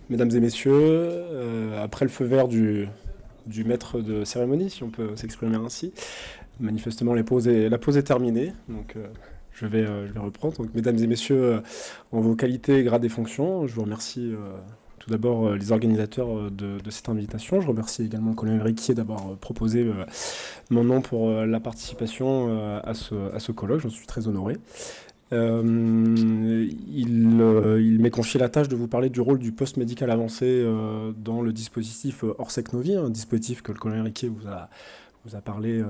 Mesdames et messieurs, après le feu vert du maître de cérémonie, si on peut s'exprimer ainsi, manifestement la pause est terminée, donc je vais reprendre. Donc, mesdames et messieurs, en vos qualités, grades et fonctions, je vous remercie tout d'abord les organisateurs de cette invitation. Je remercie également le colonel Riquier d'avoir proposé mon nom pour la participation à ce colloque. J'en suis très honoré. Il m'est confié la tâche de vous parler du rôle du poste médical avancé dans le dispositif Orsec-Novi, un dispositif que le colonel Riquier vous a parlé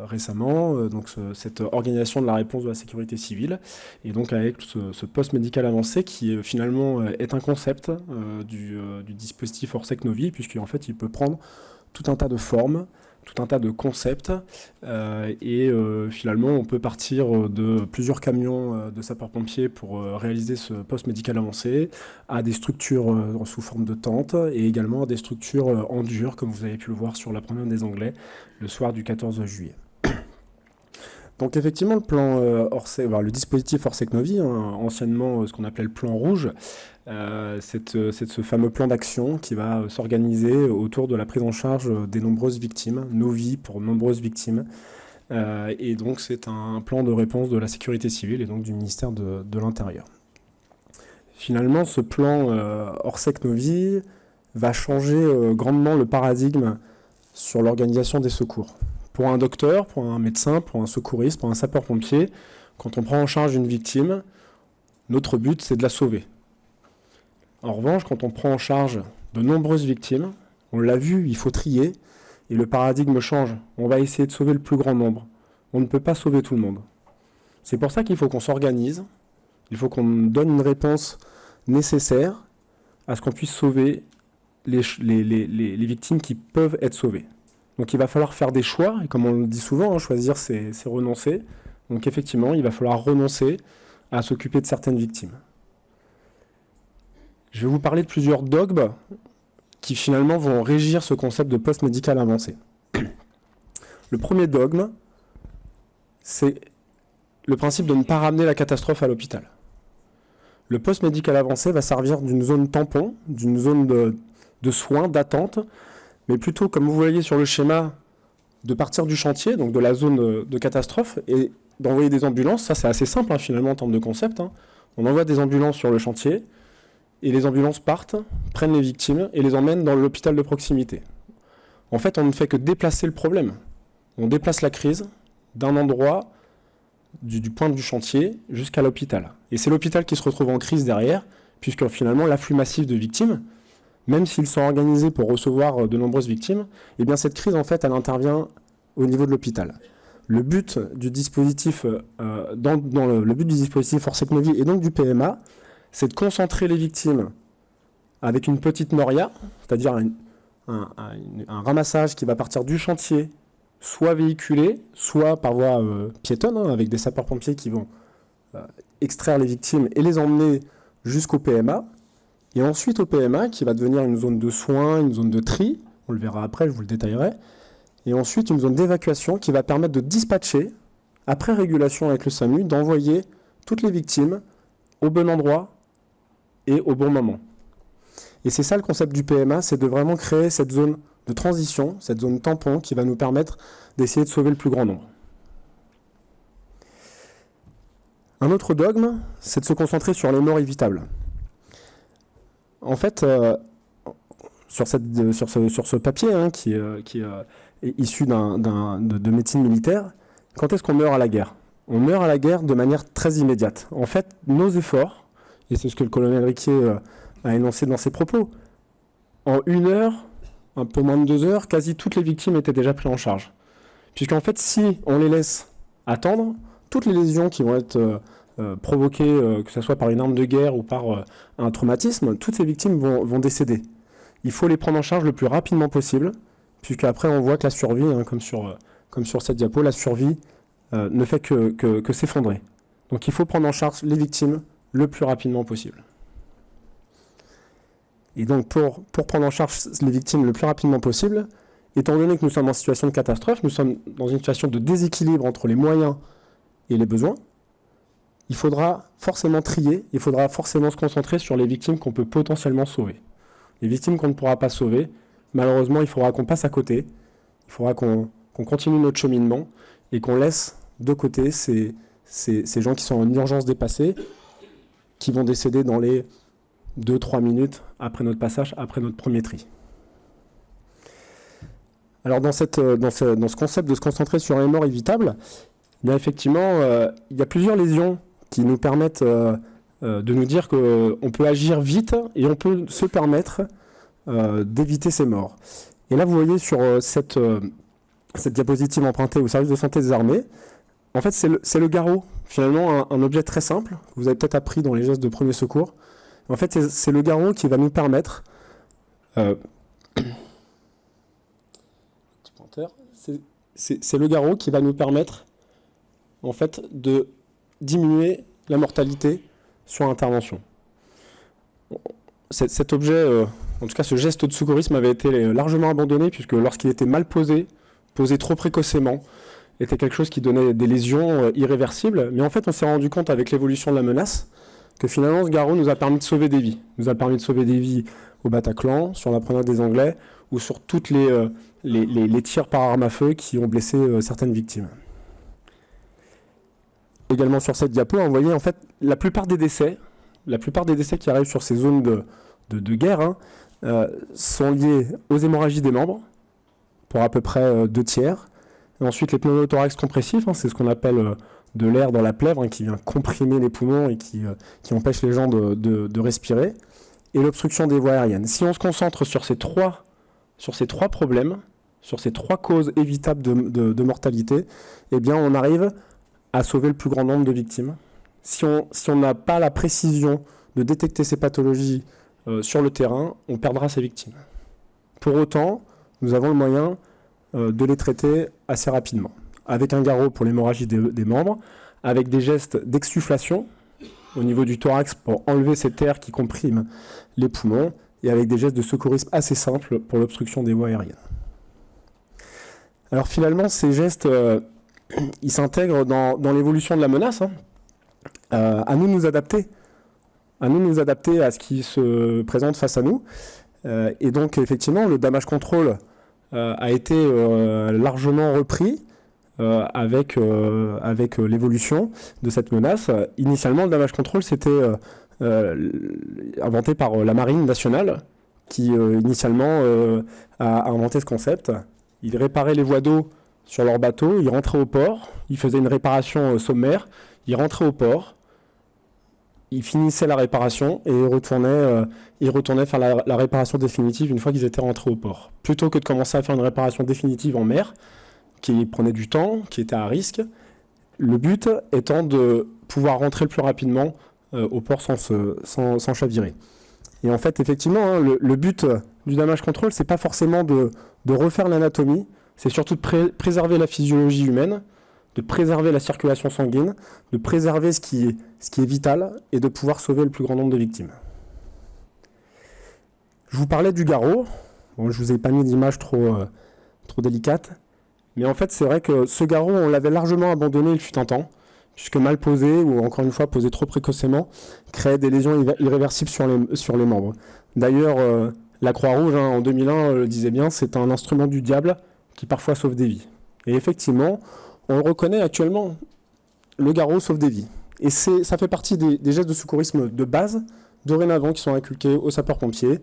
récemment, donc cette organisation de la réponse de la sécurité civile, et donc avec ce poste médical avancé qui finalement est un concept du dispositif Orsec-Novi, puisqu'en fait il peut prendre tout un tas de formes, tout un tas de concepts, et finalement on peut partir de plusieurs camions de sapeurs-pompiers pour réaliser ce poste médical avancé, à des structures sous forme de tentes, et également à des structures en dur, comme vous avez pu le voir sur la promenade des Anglais, le soir du 14 juillet. Donc effectivement, le dispositif Orsec-Novi, hein, anciennement ce qu'on appelait le plan rouge, c'est ce fameux plan d'action qui va s'organiser autour de la prise en charge des nombreuses victimes, Novi pour nombreuses victimes. Et donc c'est un plan de réponse de la sécurité civile et donc du ministère de l'Intérieur. Finalement, ce plan Orsec-Novi va changer grandement le paradigme sur l'organisation des secours. Pour un docteur, pour un médecin, pour un secouriste, pour un sapeur-pompier, quand on prend en charge une victime, notre but, c'est de la sauver. En revanche, quand on prend en charge de nombreuses victimes, on l'a vu, il faut trier, et le paradigme change. On va essayer de sauver le plus grand nombre. On ne peut pas sauver tout le monde. C'est pour ça qu'il faut qu'on s'organise, il faut qu'on donne une réponse nécessaire à ce qu'on puisse sauver les victimes qui peuvent être sauvées. Donc il va falloir faire des choix, et comme on le dit souvent, hein, choisir c'est renoncer. Donc effectivement, il va falloir renoncer à s'occuper de certaines victimes. Je vais vous parler de plusieurs dogmes qui finalement vont régir ce concept de poste médical avancé. Le premier dogme, c'est le principe de ne pas ramener la catastrophe à l'hôpital. Le poste médical avancé va servir d'une zone tampon, d'une zone de soins, d'attente, mais plutôt, comme vous voyez sur le schéma, de partir du chantier, donc de la zone de catastrophe, et d'envoyer des ambulances. Ça, c'est assez simple, hein, finalement, en termes de concept. Hein. On envoie des ambulances sur le chantier, et les ambulances partent, prennent les victimes, et les emmènent dans l'hôpital de proximité. En fait, on ne fait que déplacer le problème. On déplace la crise d'un endroit, du point du chantier, jusqu'à l'hôpital. Et c'est l'hôpital qui se retrouve en crise derrière, puisque finalement, l'afflux massif de victimes, même s'ils sont organisés pour recevoir de nombreuses victimes, eh bien cette crise, en fait, elle intervient au niveau de l'hôpital. Le but du dispositif, le but du dispositif Orsec-Novi et donc du PMA, c'est de concentrer les victimes avec une petite noria, c'est-à-dire un ramassage qui va partir du chantier, soit véhiculé, soit par voie piétonne, hein, avec des sapeurs-pompiers qui vont extraire les victimes et les emmener jusqu'au PMA. Et ensuite au PMA, qui va devenir une zone de soins, une zone de tri, on le verra après, je vous le détaillerai, et ensuite une zone d'évacuation qui va permettre de dispatcher, après régulation avec le SAMU, d'envoyer toutes les victimes au bon endroit et au bon moment. Et c'est ça le concept du PMA, c'est de vraiment créer cette zone de transition, cette zone tampon qui va nous permettre d'essayer de sauver le plus grand nombre. Un autre dogme, c'est de se concentrer sur les morts évitables. En fait, sur ce papier hein, qui est issu de médecine militaire, quand est-ce qu'on meurt à la guerre? On meurt à la guerre de manière très immédiate. En fait, nos efforts, et c'est ce que le colonel Riquier a énoncé dans ses propos, en 1 heure, un peu moins de 2 heures, quasi toutes les victimes étaient déjà prises en charge. Puisqu'en fait, si on les laisse attendre, toutes les lésions qui vont être provoquées, que ce soit par une arme de guerre ou par un traumatisme, toutes ces victimes vont décéder. Il faut les prendre en charge le plus rapidement possible, puisqu'après on voit que la survie, hein, comme sur cette diapo, la survie ne fait que s'effondrer. Donc il faut prendre en charge les victimes le plus rapidement possible. Et donc pour prendre en charge les victimes le plus rapidement possible, étant donné que nous sommes en situation de catastrophe, nous sommes dans une situation de déséquilibre entre les moyens et les besoins, il faudra forcément trier, il faudra forcément se concentrer sur les victimes qu'on peut potentiellement sauver. Les victimes qu'on ne pourra pas sauver, malheureusement, il faudra qu'on passe à côté. Il faudra qu'on continue notre cheminement et qu'on laisse de côté ces gens qui sont en urgence dépassée, qui vont décéder dans les 2-3 minutes après notre passage, après notre premier tri. Alors dans ce concept de se concentrer sur les morts évitables, eh bien effectivement, il y a plusieurs lésions qui nous permettent de nous dire qu'on peut agir vite et on peut se permettre d'éviter ces morts. Et là, vous voyez sur cette diapositive empruntée au service de santé des armées, en fait, c'est le garrot, finalement, un objet très simple, que vous avez peut-être appris dans les gestes de premier secours. En fait, c'est le garrot qui va nous permettre... c'est le garrot qui va nous permettre, en fait, de diminuer la mortalité sur intervention. Cet objet, en tout cas ce geste de secourisme avait été largement abandonné puisque lorsqu'il était mal posé trop précocement, était quelque chose qui donnait des lésions irréversibles. Mais en fait, on s'est rendu compte avec l'évolution de la menace que finalement ce garrot nous a permis de sauver des vies. Nous a permis de sauver des vies au Bataclan, sur la promenade des Anglais ou sur toutes les tirs par arme à feu qui ont blessé certaines victimes. Également sur cette diapo, vous voyez en fait la plupart des décès qui arrivent sur ces zones de guerre sont liés aux hémorragies des membres, pour à peu près 2/3. Et ensuite les pneumothorax compressifs, c'est ce qu'on appelle de l'air dans la plèvre qui vient comprimer les poumons et qui empêche les gens de respirer. Et l'obstruction des voies aériennes. Si on se concentre sur ces trois problèmes, sur ces 3 causes évitables de mortalité, eh bien on arrive à sauver le plus grand nombre de victimes. Si on n'a pas la précision de détecter ces pathologies sur le terrain, on perdra ces victimes. Pour autant, nous avons le moyen de les traiter assez rapidement, avec un garrot pour l'hémorragie des membres, avec des gestes d'exsufflation au niveau du thorax pour enlever cet air qui comprime les poumons, et avec des gestes de secourisme assez simples pour l'obstruction des voies aériennes. Alors finalement, ces gestes, ils s'intègrent dans l'évolution de la menace. À nous de nous adapter. À nous de nous adapter à ce qui se présente face à nous. Et donc, effectivement, le damage control a été largement repris avec l'évolution de cette menace. Initialement, le damage control, c'était inventé par la Marine nationale, qui initialement a inventé ce concept. Ils réparaient les voies d'eau sur leur bateau, ils rentraient au port, ils faisaient une réparation sommaire, ils rentraient au port, ils finissaient la réparation et ils retournaient faire la réparation définitive une fois qu'ils étaient rentrés au port. Plutôt que de commencer à faire une réparation définitive en mer, qui prenait du temps, qui était à risque, le but étant de pouvoir rentrer le plus rapidement au port sans chavirer. Et en fait, effectivement, le but du damage control, c'est pas forcément de refaire l'anatomie, c'est surtout de préserver la physiologie humaine, de préserver la circulation sanguine, de préserver ce qui est vital et de pouvoir sauver le plus grand nombre de victimes. Je vous parlais du garrot. Bon, je vous ai pas mis d'image trop délicate, mais en fait, c'est vrai que ce garrot, on l'avait largement abandonné il fut un temps, puisque mal posé, ou encore une fois posé trop précocement, créait des lésions irréversibles sur les membres. D'ailleurs, la Croix-Rouge, en 2001, le disait bien, c'est un instrument du diable qui parfois sauve des vies. Et effectivement, on le reconnaît actuellement, le garrot sauve des vies. Et ça fait partie des gestes de secourisme de base, dorénavant, qui sont inculqués aux sapeurs-pompiers,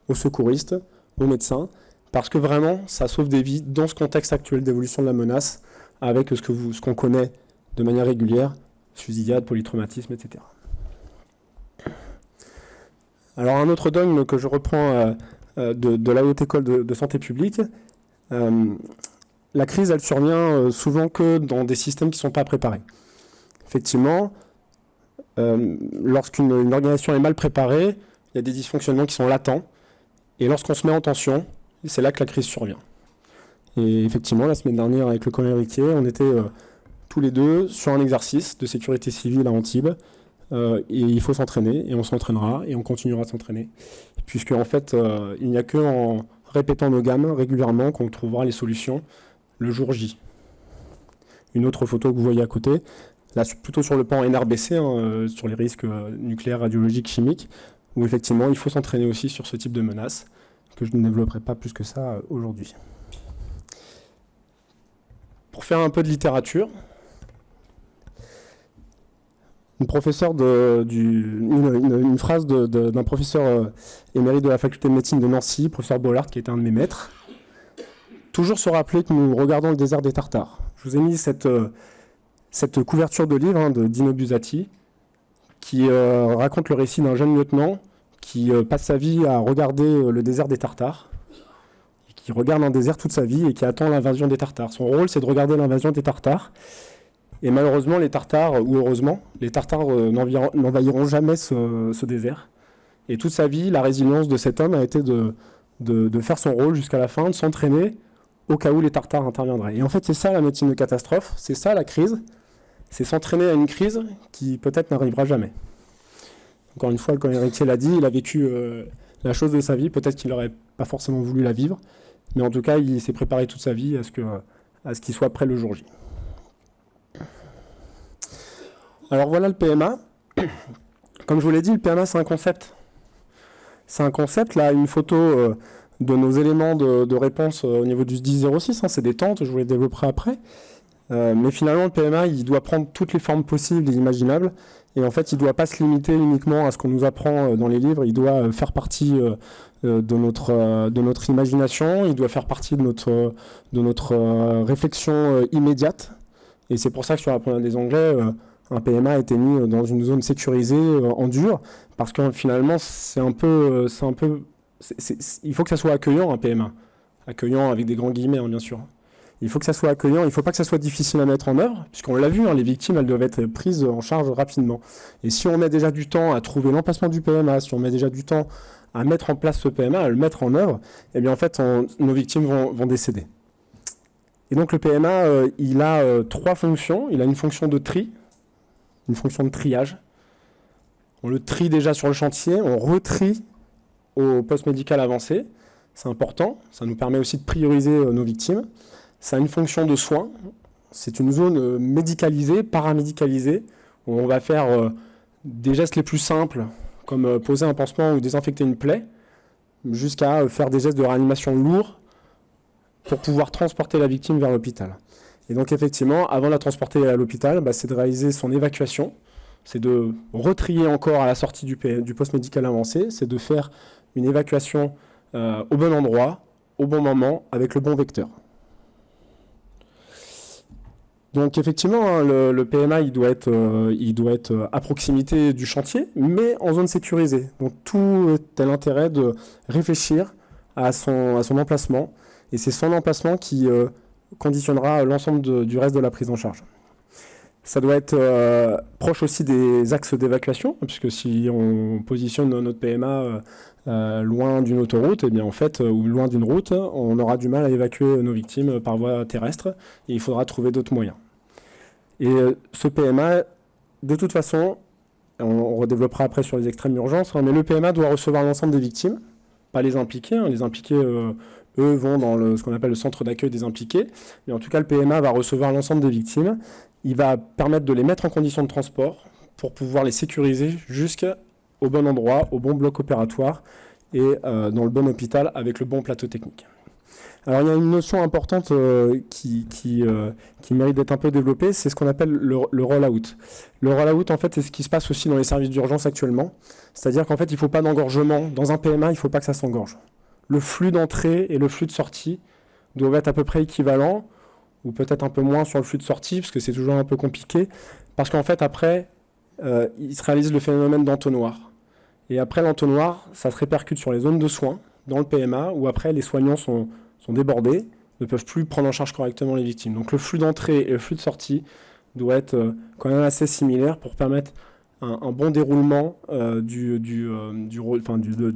aux secouristes, aux médecins, parce que vraiment, ça sauve des vies dans ce contexte actuel d'évolution de la menace, avec ce qu'on connaît de manière régulière, fusillade, polytraumatisme, etc. Alors un autre dogme que je reprends de la Haute École de Santé publique, la crise, elle survient souvent que dans des systèmes qui ne sont pas préparés. Effectivement, lorsqu'une organisation est mal préparée, il y a des dysfonctionnements qui sont latents, et lorsqu'on se met en tension, c'est là que la crise survient. Et effectivement, la semaine dernière, avec le colonel Riquier, on était tous les deux sur un exercice de sécurité civile à Antibes, et il faut s'entraîner, et on s'entraînera, et on continuera à s'entraîner, puisque en fait, il n'y a que en répétant nos gammes régulièrement qu'on trouvera les solutions le jour J. Une autre photo que vous voyez à côté, là plutôt sur le pan NRBC, sur les risques nucléaires, radiologiques, chimiques, où effectivement il faut s'entraîner aussi sur ce type de menaces, que je ne développerai pas plus que ça aujourd'hui. Pour faire un peu de littérature, une phrase d'un professeur émérite de la faculté de médecine de Nancy, professeur Bollard, qui était un de mes maîtres. Toujours se rappeler que nous regardons le désert des Tartares. Je vous ai mis cette couverture de livre de Dino Buzzati, qui raconte le récit d'un jeune lieutenant qui passe sa vie à regarder le désert des Tartares, qui regarde un désert toute sa vie et qui attend l'invasion des Tartares. Son rôle, c'est de regarder l'invasion des Tartares. Et malheureusement, les Tartares, ou heureusement, les Tartares n'envahiront jamais ce désert. Et toute sa vie, la résilience de cet homme a été de faire son rôle jusqu'à la fin, de s'entraîner au cas où les Tartares interviendraient. Et en fait, c'est ça la médecine de catastrophe, c'est ça la crise, c'est s'entraîner à une crise qui peut-être n'arrivera jamais. Encore une fois, le colonel Riquier l'a dit, il a vécu la chose de sa vie, peut-être qu'il n'aurait pas forcément voulu la vivre, mais en tout cas, il s'est préparé toute sa vie à ce qu'il soit prêt le jour J. Alors voilà le PMA. Comme je vous l'ai dit, le PMA, c'est un concept. C'est un concept, là, une photo de nos éléments de réponse au niveau du 10-06, c'est des tentes, je vous les développerai après. Mais finalement, le PMA, il doit prendre toutes les formes possibles et imaginables. Et en fait, il ne doit pas se limiter uniquement à ce qu'on nous apprend dans les livres. Il doit faire partie de notre imagination. Il doit faire partie de notre réflexion immédiate. Et c'est pour ça que sur la première des Anglais, un PMA a été mis dans une zone sécurisée en dur. Parce que finalement, il faut que ça soit accueillant, un PMA. Accueillant avec des grands guillemets, bien sûr. Il faut que ça soit accueillant, il ne faut pas que ça soit difficile à mettre en œuvre, puisqu'on l'a vu, les victimes, elles doivent être prises en charge rapidement. Et si on met déjà du temps à trouver l'emplacement du PMA, si on met déjà du temps à mettre en place ce PMA, à le mettre en œuvre, eh bien en fait, nos victimes vont décéder. Et donc le PMA, il a 3 fonctions. Il a une fonction de tri, une fonction de triage. On le trie déjà sur le chantier, on retrie au poste médical avancé. C'est important, ça nous permet aussi de prioriser nos victimes. Ça a une fonction de soin, c'est une zone médicalisée, paramédicalisée, où on va faire des gestes les plus simples, comme poser un pansement ou désinfecter une plaie, jusqu'à faire des gestes de réanimation lourds pour pouvoir transporter la victime vers l'hôpital. Et donc effectivement, avant de la transporter à l'hôpital, c'est de réaliser son évacuation, c'est de retrier encore à la sortie du poste médical avancé, c'est de faire une évacuation au bon endroit, au bon moment, avec le bon vecteur. Donc effectivement, le PMA, il doit être à proximité du chantier, mais en zone sécurisée. Donc tout est l'intérêt de réfléchir à son emplacement, et c'est son emplacement qui conditionnera l'ensemble du reste de la prise en charge. Ça doit être proche aussi des axes d'évacuation, puisque si on positionne notre PMA loin d'une autoroute, eh bien en fait, ou loin d'une route, on aura du mal à évacuer nos victimes par voie terrestre, et il faudra trouver d'autres moyens. Et ce PMA, de toute façon, on redéveloppera après sur les extrêmes urgences, mais le PMA doit recevoir l'ensemble des victimes, pas les impliqués. Les impliqués, eux, vont dans ce qu'on appelle le centre d'accueil des impliqués. Mais en tout cas, le PMA va recevoir l'ensemble des victimes. Il va permettre de les mettre en condition de transport pour pouvoir les sécuriser jusqu'au bon endroit, au bon bloc opératoire et dans le bon hôpital avec le bon plateau technique. Alors il y a une notion importante qui mérite d'être un peu développée, c'est ce qu'on appelle le roll-out. Le roll-out, en fait, c'est ce qui se passe aussi dans les services d'urgence actuellement. C'est-à-dire qu'en fait, il ne faut pas d'engorgement. Dans un PMA, il ne faut pas que ça s'engorge. Le flux d'entrée et le flux de sortie doivent être à peu près équivalents, ou peut-être un peu moins sur le flux de sortie, parce que c'est toujours un peu compliqué, parce qu'en fait, après, il se réalise le phénomène d'entonnoir. Et après l'entonnoir, ça se répercute sur les zones de soins, dans le PMA, où après, les soignants sont débordés, ne peuvent plus prendre en charge correctement les victimes. Donc le flux d'entrée et le flux de sortie doit être quand même assez similaire pour permettre un bon déroulement du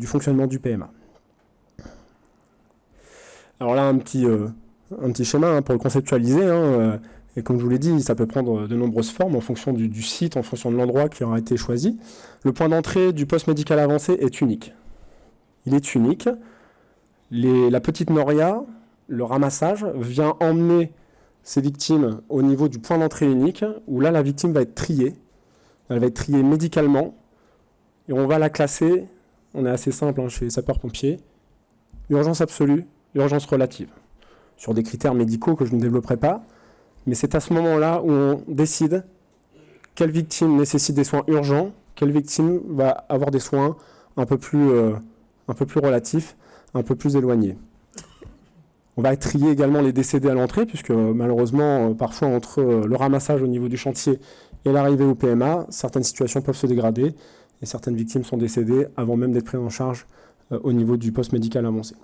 fonctionnement du PMA. Alors là, un petit schéma pour le conceptualiser, et comme je vous l'ai dit, ça peut prendre de nombreuses formes en fonction du site, en fonction de l'endroit qui aura été choisi. Le point d'entrée du poste médical avancé est unique. Il est unique. La petite noria, le ramassage, vient emmener ces victimes au niveau du point d'entrée unique, où là, la victime va être triée. Elle va être triée médicalement, et on va la classer on est assez simple hein, chez les sapeurs-pompiers. Urgence absolue, urgence relative. Sur des critères médicaux que je ne développerai pas, mais c'est à ce moment-là où on décide quelle victime nécessite des soins urgents, quelle victime va avoir des soins un peu plus relatifs, un peu plus éloignés. On va trier également les décédés à l'entrée, puisque malheureusement, parfois entre le ramassage au niveau du chantier et l'arrivée au PMA, certaines situations peuvent se dégrader et certaines victimes sont décédées avant même d'être prises en charge au niveau du poste médical avancé.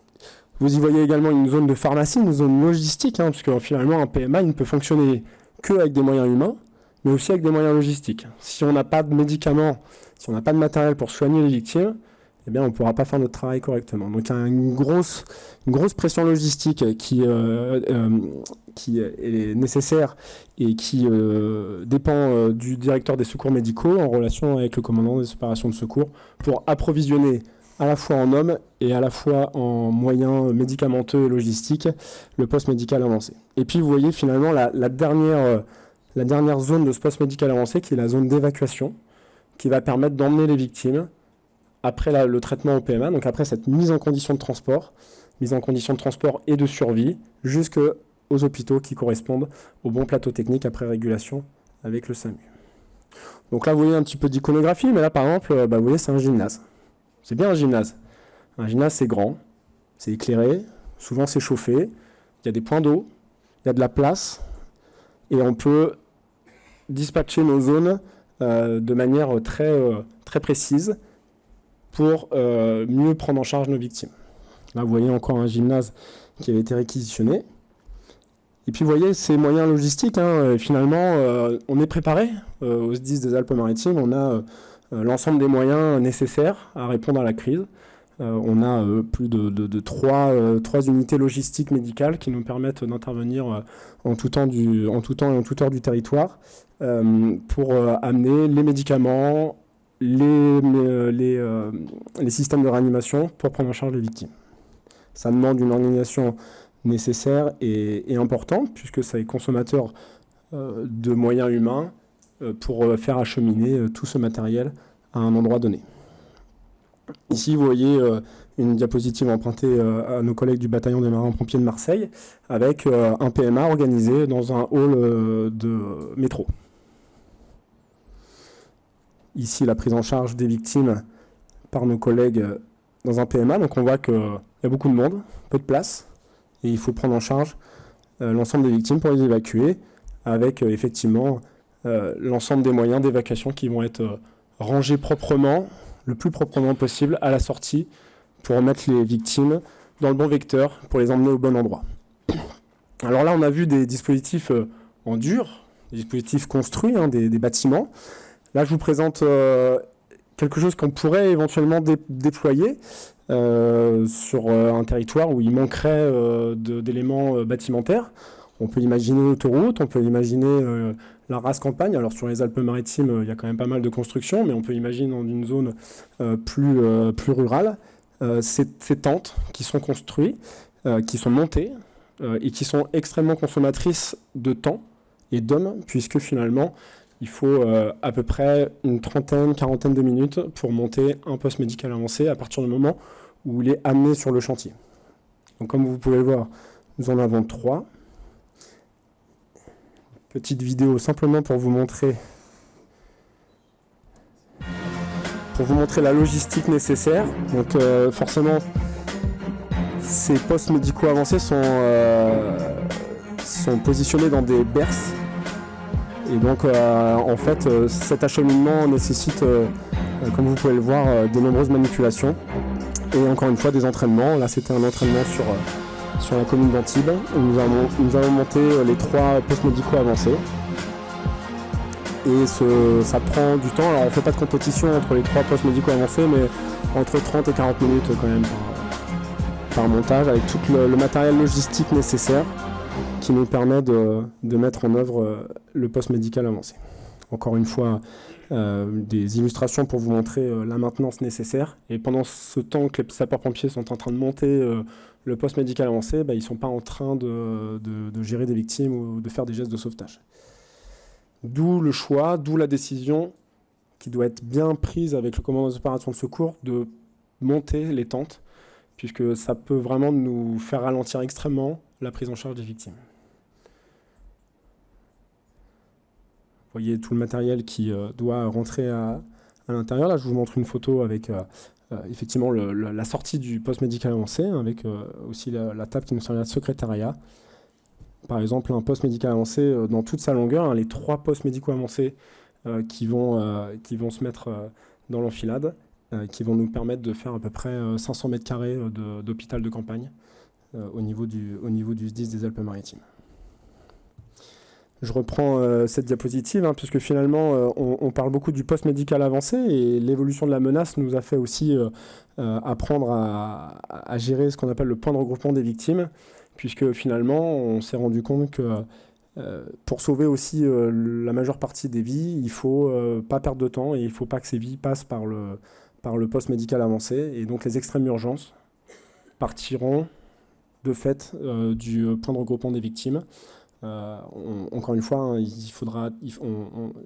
Vous y voyez également une zone de pharmacie, une zone logistique, hein, puisque finalement un PMA il ne peut fonctionner qu'avec des moyens humains, mais aussi avec des moyens logistiques. Si on n'a pas de médicaments, si on n'a pas de matériel pour soigner les victimes, eh bien, on ne pourra pas faire notre travail correctement. Donc il y a une grosse pression logistique qui est nécessaire et qui dépend du directeur des secours médicaux en relation avec le commandant des opérations de secours pour approvisionner à la fois en hommes et à la fois en moyens médicamenteux et logistiques le poste médical avancé. Et puis vous voyez finalement la dernière zone de ce poste médical avancé qui est la zone d'évacuation qui va permettre d'emmener les victimes après le traitement au PMA, donc après cette mise en condition de transport et de survie, jusqu'aux hôpitaux qui correspondent au bon plateau technique après régulation avec le SAMU. Donc là, vous voyez un petit peu d'iconographie, mais là, par exemple, vous voyez, c'est un gymnase. C'est bien un gymnase. Un gymnase, c'est grand, c'est éclairé, souvent c'est chauffé, il y a des points d'eau, il y a de la place, et on peut dispatcher nos zones de manière très précise, pour mieux prendre en charge nos victimes. Là, vous voyez encore un gymnase qui avait été réquisitionné. Et puis, vous voyez, ces moyens logistiques, hein, finalement, on est préparé. Au SDIS des Alpes-Maritimes, on a l'ensemble des moyens nécessaires à répondre à la crise. On a plus de trois unités logistiques médicales qui nous permettent d'intervenir en tout temps et en toute heure du territoire pour amener les médicaments, les systèmes de réanimation pour prendre en charge les victimes. Ça demande une organisation nécessaire et importante, puisque ça est consommateur de moyens humains pour faire acheminer tout ce matériel à un endroit donné. Ici, vous voyez une diapositive empruntée à nos collègues du bataillon des marins-pompiers de Marseille, avec un PMA organisé dans un hall de métro. Ici, la prise en charge des victimes par nos collègues dans un PMA. Donc on voit qu'il y a beaucoup de monde, peu de place, et il faut prendre en charge l'ensemble des victimes pour les évacuer, avec effectivement l'ensemble des moyens d'évacuation qui vont être rangés proprement, le plus proprement possible à la sortie, pour remettre les victimes dans le bon vecteur, pour les emmener au bon endroit. Alors là, on a vu des dispositifs en dur, des dispositifs construits, hein, des bâtiments. Là, je vous présente quelque chose qu'on pourrait éventuellement déployer sur un territoire où il manquerait d'éléments bâtimentaires. On peut imaginer une autoroute, on peut imaginer la rase campagne. Alors sur les Alpes-Maritimes, il y a quand même pas mal de constructions, mais on peut imaginer dans une zone plus rurale ces tentes qui sont construites, qui sont montées et qui sont extrêmement consommatrices de temps et d'hommes, puisque finalement, il faut à peu près une quarantaine de minutes pour monter un poste médical avancé à partir du moment où il est amené sur le chantier. Donc comme vous pouvez le voir, nous en avons 3. Petite vidéo simplement pour vous montrer la logistique nécessaire. Donc forcément, ces postes médicaux avancés sont positionnés dans des berces. Et donc, en fait, cet acheminement nécessite, comme vous pouvez le voir, de nombreuses manipulations. Et encore une fois, des entraînements. Là, c'était un entraînement sur la commune d'Antibes, où nous avons monté les 3 postes médicaux avancés. Et ça prend du temps. Alors, on ne fait pas de compétition entre les 3 postes médicaux avancés, mais entre 30 et 40 minutes quand même par montage, avec tout le matériel logistique nécessaire qui nous permet de mettre en œuvre le poste médical avancé. Encore une fois, des illustrations pour vous montrer la maintenance nécessaire. Et pendant ce temps que les sapeurs-pompiers sont en train de monter le poste médical avancé, ils ne sont pas en train de gérer des victimes ou de faire des gestes de sauvetage. D'où le choix, d'où la décision qui doit être bien prise avec le commandant des opérations de secours de monter les tentes, puisque ça peut vraiment nous faire ralentir extrêmement la prise en charge des victimes. Vous voyez tout le matériel qui doit rentrer à l'intérieur. Là, je vous montre une photo avec effectivement la sortie du poste médical avancé, avec aussi la table qui nous servira de secrétariat. Par exemple, un poste médical avancé dans toute sa longueur, hein, les 3 postes médicaux avancés qui vont se mettre dans l'enfilade, qui vont nous permettre de faire à peu près 500 mètres carrés d'hôpital de campagne au niveau du SDIS des Alpes-Maritimes. Je reprends cette diapositive, hein, puisque finalement, on parle beaucoup du poste médical avancé, et l'évolution de la menace nous a fait aussi apprendre à gérer ce qu'on appelle le point de regroupement des victimes, puisque finalement, on s'est rendu compte que pour sauver aussi la majeure partie des vies, il ne faut pas perdre de temps, et il ne faut pas que ces vies passent par le poste médical avancé. Et donc les extrêmes urgences partiront de fait du point de regroupement des victimes. Encore une fois, hein,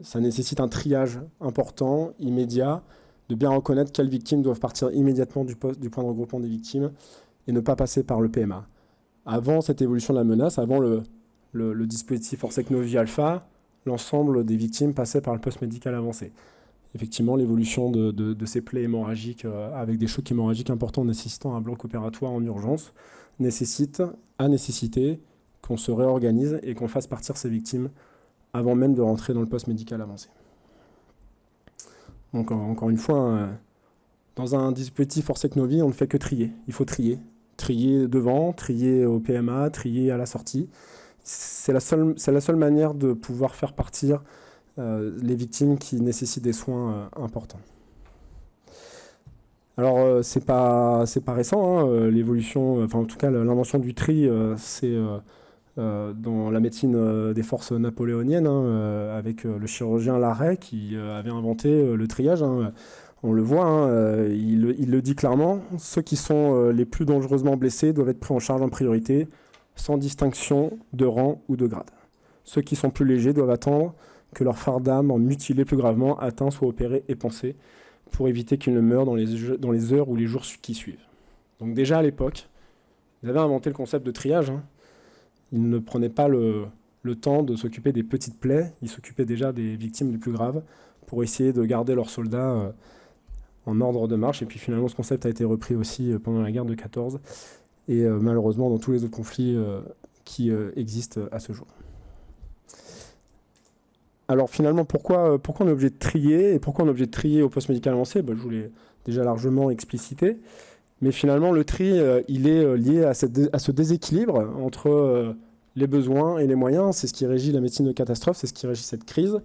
ça nécessite un triage important, immédiat, de bien reconnaître quelles victimes doivent partir immédiatement du point de regroupement des victimes et ne pas passer par le PMA. Avant cette évolution de la menace, avant le dispositif Orsec-Novi Alpha, l'ensemble des victimes passaient par le poste médical avancé. Effectivement, l'évolution de ces plaies hémorragiques avec des chocs hémorragiques importants nécessitant un bloc opératoire en urgence a nécessité qu'on se réorganise et qu'on fasse partir ces victimes avant même de rentrer dans le poste médical avancé. Donc encore une fois, dans un dispositif Orsec-Novi, on ne fait que trier. Il faut trier. Trier devant, trier au PMA, trier à la sortie. C'est la seule manière de pouvoir faire partir les victimes qui nécessitent des soins importants. Alors, c'est pas récent, hein, l'évolution, enfin en tout cas l'invention du tri, c'est dans la médecine des forces napoléoniennes, hein, avec le chirurgien Larrey qui avait inventé le triage. Hein. On le voit, hein, il le dit clairement, ceux qui sont les plus dangereusement blessés doivent être pris en charge en priorité, sans distinction de rang ou de grade. Ceux qui sont plus légers doivent attendre que leur phare d'âme, mutilé plus gravement, atteint, soit opéré et pansé, pour éviter qu'ils ne meurent dans les heures ou les jours qui suivent. Donc déjà à l'époque, ils avaient inventé le concept de triage. Hein. Ils ne prenaient pas le temps de s'occuper des petites plaies, ils s'occupaient déjà des victimes les plus graves pour essayer de garder leurs soldats en ordre de marche. Et puis finalement, ce concept a été repris aussi pendant la guerre de 14 et malheureusement dans tous les autres conflits qui existent à ce jour. Alors finalement, pourquoi on est obligé de trier, et pourquoi on est obligé de trier au poste médical avancé? Je vous l'ai déjà largement explicité. Mais finalement, le tri, il est lié à ce déséquilibre entre les besoins et les moyens. C'est ce qui régit la médecine de catastrophe, c'est ce qui régit cette crise.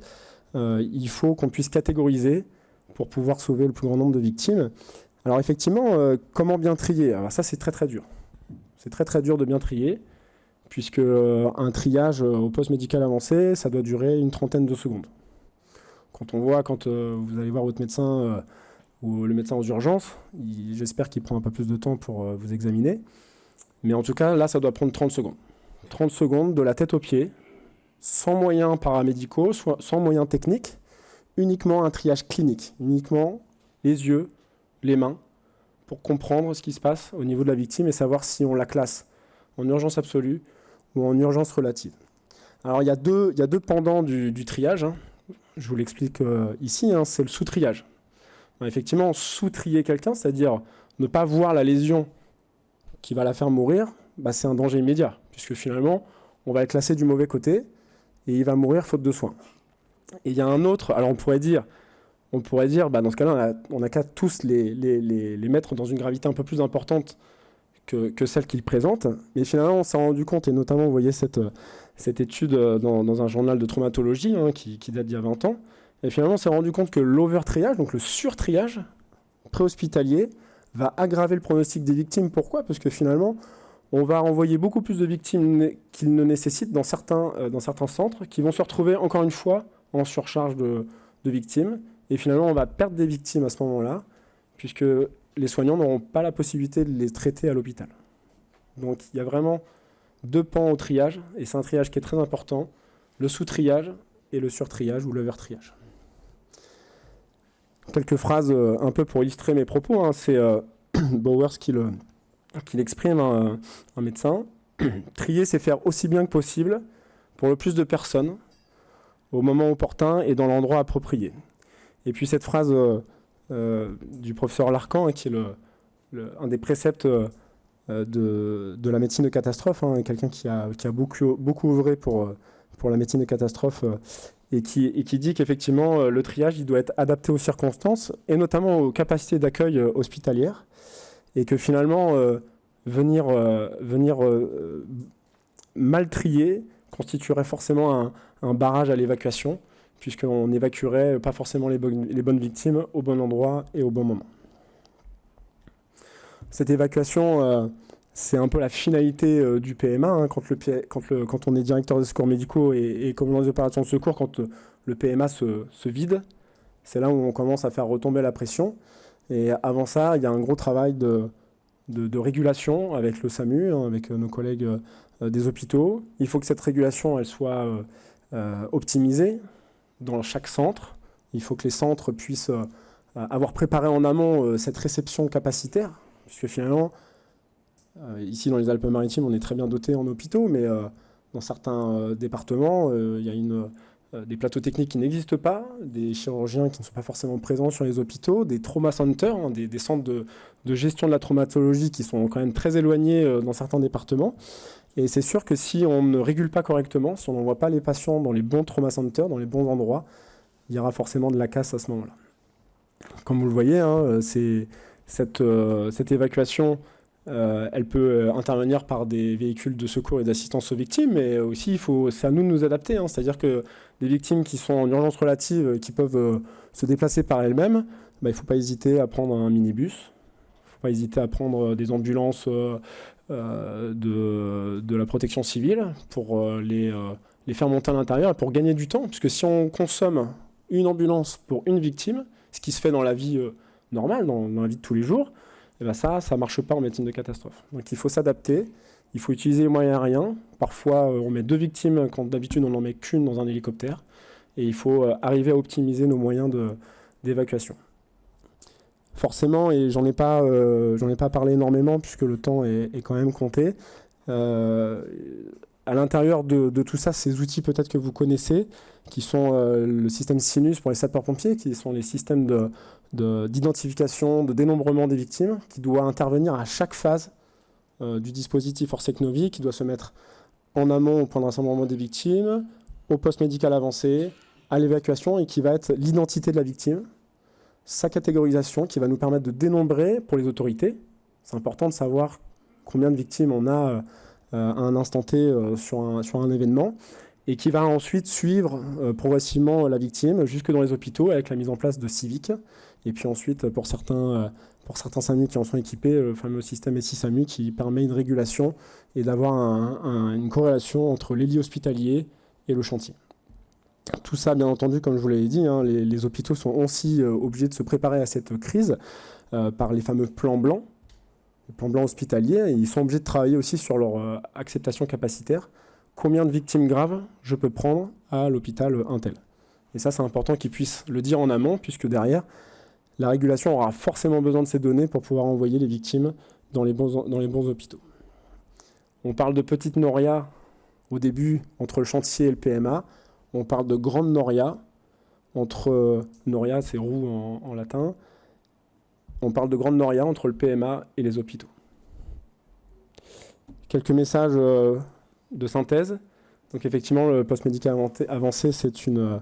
Il faut qu'on puisse catégoriser pour pouvoir sauver le plus grand nombre de victimes. Alors effectivement, comment bien trier? Alors ça, c'est très très dur. C'est très très dur de bien trier, puisque un triage au poste médical avancé, ça doit durer une trentaine de secondes. Quand vous allez voir votre médecin ou le médecin aux urgences, j'espère qu'il prend un peu plus de temps pour vous examiner. Mais en tout cas, là, ça doit prendre 30 secondes. 30 secondes de la tête aux pieds, sans moyens paramédicaux, sans moyens techniques, uniquement un triage clinique, uniquement les yeux, les mains, pour comprendre ce qui se passe au niveau de la victime et savoir si on la classe en urgence absolue ou en urgence relative. Alors, il y a deux pendants du triage. Hein. Je vous l'explique ici, hein, c'est le sous-triage. Effectivement, sous-trier quelqu'un, c'est-à-dire ne pas voir la lésion qui va la faire mourir, c'est un danger immédiat, puisque finalement, on va le classer du mauvais côté et il va mourir faute de soins. Et il y a un autre, alors on pourrait dire dans ce cas-là, on n'a qu'à tous les mettre dans une gravité un peu plus importante que celle qu'ils présentent, mais finalement, on s'est rendu compte, et notamment, vous voyez cette étude dans un journal de traumatologie hein, qui date d'il y a 20 ans, et finalement, on s'est rendu compte que l'over-triage, donc le sur-triage préhospitalier, va aggraver le pronostic des victimes. Pourquoi? Parce que finalement, on va renvoyer beaucoup plus de victimes qu'ils ne nécessitent dans certains centres, qui vont se retrouver, encore une fois, en surcharge de victimes. Et finalement, on va perdre des victimes à ce moment-là, puisque les soignants n'auront pas la possibilité de les traiter à l'hôpital. Donc, il y a vraiment deux pans au triage, et c'est un triage qui est très important, le sous-triage et le sur-triage ou l'over-triage. Quelques phrases un peu pour illustrer mes propos. Hein. C'est Bowers qui l'exprime, un médecin. Trier, c'est faire aussi bien que possible pour le plus de personnes, au moment opportun et dans l'endroit approprié. Et puis cette phrase du professeur Larcan, qui est un des préceptes de la médecine de catastrophe, quelqu'un qui a beaucoup œuvré pour la médecine de catastrophe, et qui dit qu'effectivement le triage il doit être adapté aux circonstances et notamment aux capacités d'accueil hospitalières, et que finalement venir mal trier constituerait forcément un barrage à l'évacuation, puisqu'on n'évacuerait pas forcément les bonnes victimes au bon endroit et au bon moment. Cette évacuation, c'est un peu la finalité du PMA. Quand on est directeur de secours médicaux et commandant des opérations de secours, quand le PMA se vide, c'est là où on commence à faire retomber la pression. Et avant ça, il y a un gros travail de régulation avec le SAMU, avec nos collègues des hôpitaux. Il faut que cette régulation elle soit optimisée dans chaque centre. Il faut que les centres puissent avoir préparé en amont cette réception capacitaire, puisque finalement, ici dans les Alpes-Maritimes, on est très bien doté en hôpitaux, mais dans certains départements, il y a des plateaux techniques qui n'existent pas, des chirurgiens qui ne sont pas forcément présents sur les hôpitaux, des trauma centers, des centres de gestion de la traumatologie qui sont quand même très éloignés dans certains départements. Et c'est sûr que si on ne régule pas correctement, si on n'envoie pas les patients dans les bons trauma centers, dans les bons endroits, il y aura forcément de la casse à ce moment-là. Comme vous le voyez, cette évacuation, elle peut intervenir par des véhicules de secours et d'assistance aux victimes, mais aussi c'est à nous de nous adapter. C'est-à-dire que des victimes qui sont en urgence relative, qui peuvent se déplacer par elles-mêmes, il ne faut pas hésiter à prendre un minibus, il ne faut pas hésiter à prendre des ambulances de la protection civile pour les faire monter à l'intérieur et pour gagner du temps, puisque si on consomme une ambulance pour une victime, ce qui se fait dans la vie normale, dans la vie de tous les jours, et ben ça ne marche pas en médecine de catastrophe. Donc il faut s'adapter, il faut utiliser les moyens aériens. Parfois, on met 2 victimes quand d'habitude on n'en met qu'une dans un hélicoptère. Et il faut arriver à optimiser nos moyens d'évacuation. Forcément, et j'en ai pas parlé énormément puisque le temps est quand même compté, à l'intérieur de tout ça, ces outils peut-être que vous connaissez, qui sont le système Sinus pour les sapeurs-pompiers, qui sont les systèmes d'identification, de dénombrement des victimes, qui doit intervenir à chaque phase du dispositif Orsec-Novy, qui doit se mettre en amont au point de rassemblement des victimes, au poste médical avancé, à l'évacuation, et qui va être l'identité de la victime, sa catégorisation, qui va nous permettre de dénombrer pour les autorités. C'est important de savoir combien de victimes on a à un instant T sur un événement, et qui va ensuite suivre progressivement la victime jusque dans les hôpitaux avec la mise en place de civiques. Et puis ensuite, pour certains SAMU qui en sont équipés, le fameux système SI-SAMU qui permet une régulation et d'avoir une corrélation entre les lits hospitaliers et le chantier. Tout ça, bien entendu, comme je vous l'avais dit, les hôpitaux sont aussi obligés de se préparer à cette crise par les fameux plans blancs, les plans blancs hospitaliers, et ils sont obligés de travailler aussi sur leur acceptation capacitaire. Combien de victimes graves je peux prendre à l'hôpital Intel? Et ça, c'est important qu'ils puissent le dire en amont, puisque derrière, la régulation aura forcément besoin de ces données pour pouvoir envoyer les victimes dans les bons hôpitaux. On parle de petite noria au début entre le chantier et le PMA. On parle de grande noria, entre noria, c'est roue en latin. On parle de grande noria entre le PMA et les hôpitaux. Quelques messages de synthèse. Donc effectivement, le poste médical avancé, c'est une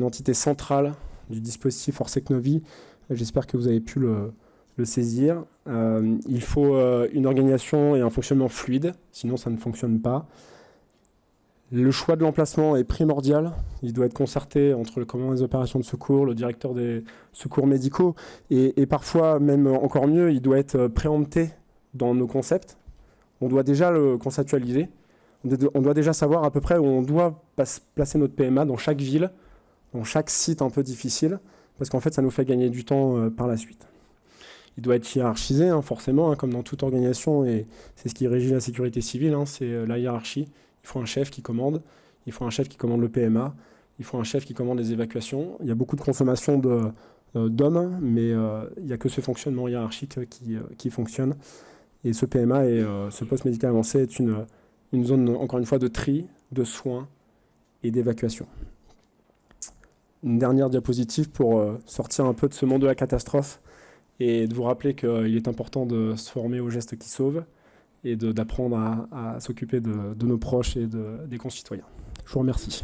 entité centrale du dispositif Orsec-Novy. J'espère que vous avez pu le saisir. Il faut une organisation et un fonctionnement fluide, sinon ça ne fonctionne pas. Le choix de l'emplacement est primordial. Il doit être concerté entre le commandant des opérations de secours, le directeur des secours médicaux, et parfois, même encore mieux, il doit être préempté dans nos concepts. On doit déjà le conceptualiser. On doit déjà savoir à peu près où on doit placer notre PMA dans chaque ville, dans chaque site un peu difficile, parce qu'en fait, ça nous fait gagner du temps par la suite. Il doit être hiérarchisé, forcément, comme dans toute organisation, et c'est ce qui régit la sécurité civile, c'est la hiérarchie. Il faut un chef qui commande, il faut un chef qui commande le PMA, il faut un chef qui commande les évacuations. Il y a beaucoup de consommation d'hommes, mais il n'y a que ce fonctionnement hiérarchique qui fonctionne. Et ce PMA et ce poste médical avancé est une zone, encore une fois, de tri, de soins et d'évacuation. Une dernière diapositive pour sortir un peu de ce monde de la catastrophe et de vous rappeler qu'il est important de se former aux gestes qui sauvent et d'apprendre à s'occuper de nos proches et des concitoyens. Je vous remercie.